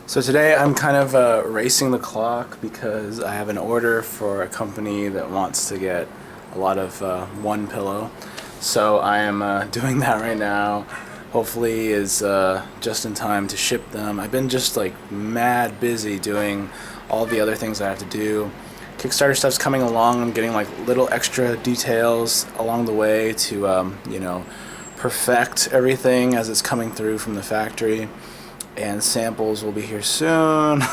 So today I'm kind of racing the clock because I have an order for a company that wants to get a lot of one pillow. So I am doing that right now. Hopefully is just in time to ship them. I've been just like mad busy doing all the other things I have to do. Kickstarter stuff's coming along. I'm getting like little extra details along the way to perfect everything as it's coming through from the factory. And samples will be here soon.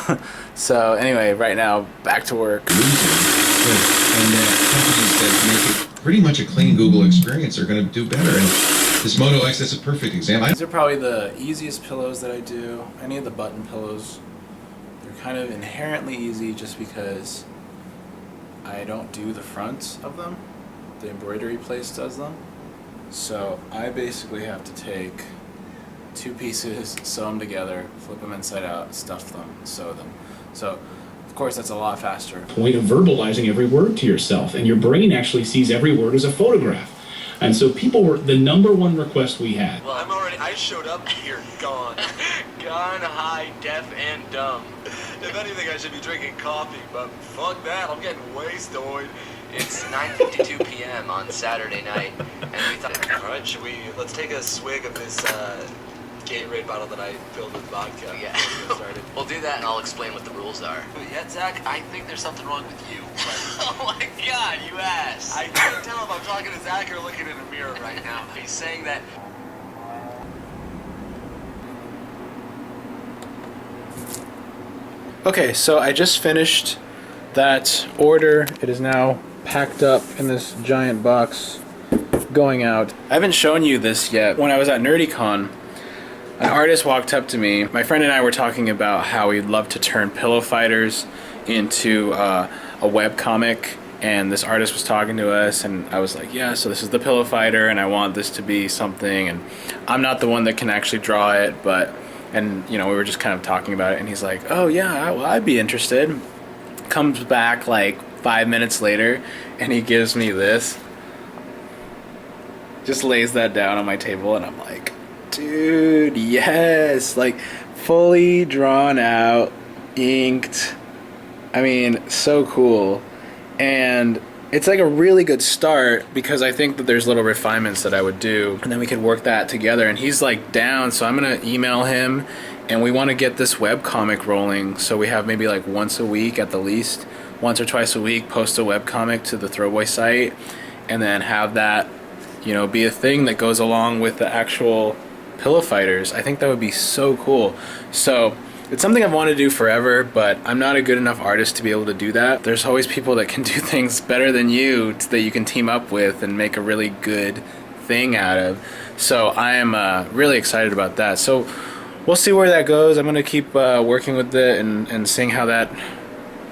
So anyway, right now, back to work. And companies that make it pretty much a clean Google experience are going to do better. And this Moto X is a perfect example. These are probably the easiest pillows that I do. Any of the button pillows, they're kind of inherently easy just because I don't do the fronts of them. The embroidery place does them. So I basically have to take two pieces, sew them together, flip them inside out, stuff them, sew them. So, of course, that's a lot faster. Point of verbalizing every word to yourself, and your brain actually sees every word as a photograph. And so people were the number one request we had. Well, I showed up here gone. Gone, high, deaf, and dumb. If anything, I should be drinking coffee, but fuck that, I'm getting wasted. It's 9:52 p.m. on Saturday night, and we thought, alright, let's take a swig of this, Gatorade bottle that I filled with vodka. Yeah. We'll do that and I'll explain what the rules are. But yeah, Zach, I think there's something wrong with you. Oh my god, you asked. I can't tell if I'm talking to Zach or looking in a mirror right now. He's saying that. Okay, so I just finished that order. It is now packed up in this giant box going out. I haven't shown you this yet. When I was at NerdyCon, an artist walked up to me. My friend and I were talking about how we'd love to turn pillow fighters into a webcomic, and this artist was talking to us, and I was like, yeah, so this is the pillow fighter, and I want this to be something, and I'm not the one that can actually draw it, and we were just kind of talking about it, and he's like, oh yeah, well, I'd be interested. Comes back like 5 minutes later, and he gives me this. Just lays that down on my table, and I'm like, dude, yes, like fully drawn out, inked. I mean, so cool. And it's like a really good start because I think that there's little refinements that I would do, and then we could work that together. And he's like down, so I'm gonna email him, and we want to get this webcomic rolling. So we have maybe like once a week at the least, once or twice a week, post a webcomic to the Throwboy site, and then have that, be a thing that goes along with the actual pillow fighters. I think that would be so cool. So it's something I've wanted to do forever, but I'm not a good enough artist to be able to do that. There's always people that can do things better than you that you can team up with and make a really good thing out of. So I am really excited about that. So we'll see where that goes. I'm going to keep working with it and seeing how that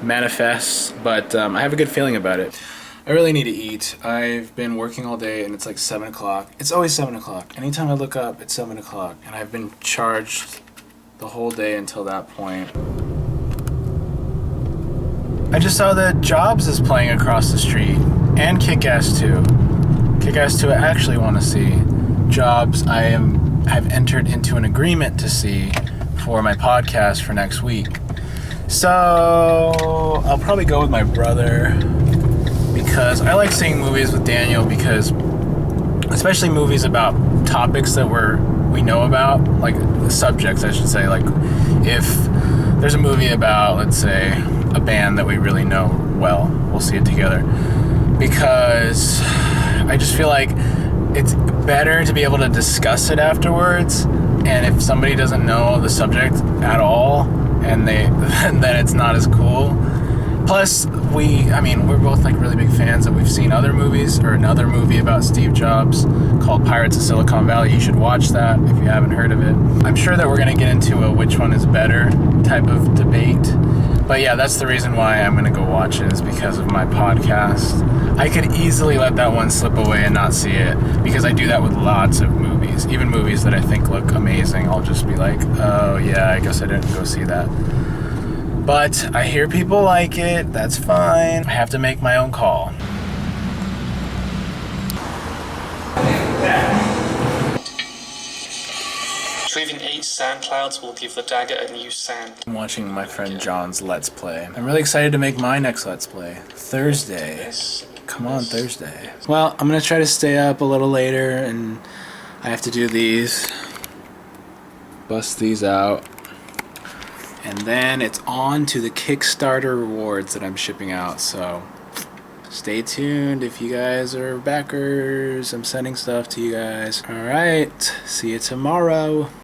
manifests, but I have a good feeling about it. I really need to eat. I've been working all day and it's like 7 o'clock. It's always 7 o'clock. Anytime I look up, it's 7 o'clock. And I've been charged the whole day until that point. I just saw that Jobs is playing across the street. And Kick-Ass 2. Kick-Ass 2 I actually want to see. Jobs I've entered into an agreement to see for my podcast for next week. So I'll probably go with my brother, because I like seeing movies with Daniel, because especially movies about topics that we know about, like subjects I should say, like if there's a movie about, let's say, a band that we really know well, we'll see it together, because I just feel like it's better to be able to discuss it afterwards, and if somebody doesn't know the subject at all and then it's not as cool. Plus, we're both like really big fans that we've seen other movies, or another movie about Steve Jobs called Pirates of Silicon Valley. You should watch that if you haven't heard of it. I'm sure that we're going to get into a which one is better type of debate. But yeah, that's the reason why I'm going to go watch it, is because of my podcast. I could easily let that one slip away and not see it, because I do that with lots of movies. Even movies that I think look amazing, I'll just be like, oh yeah, I guess I didn't go see that. But I hear people like it, that's fine. I have to make my own call. Retrieving 8 sand clouds will give the dagger a new sand. I'm watching my friend John's Let's Play. I'm really excited to make my next Let's Play. Thursday. Yes. Come on, Thursday. Well, I'm gonna try to stay up a little later, and I have to do these. Bust these out. And then it's on to the Kickstarter rewards that I'm shipping out, so stay tuned if you guys are backers. I'm sending stuff to you guys. Alright, see you tomorrow.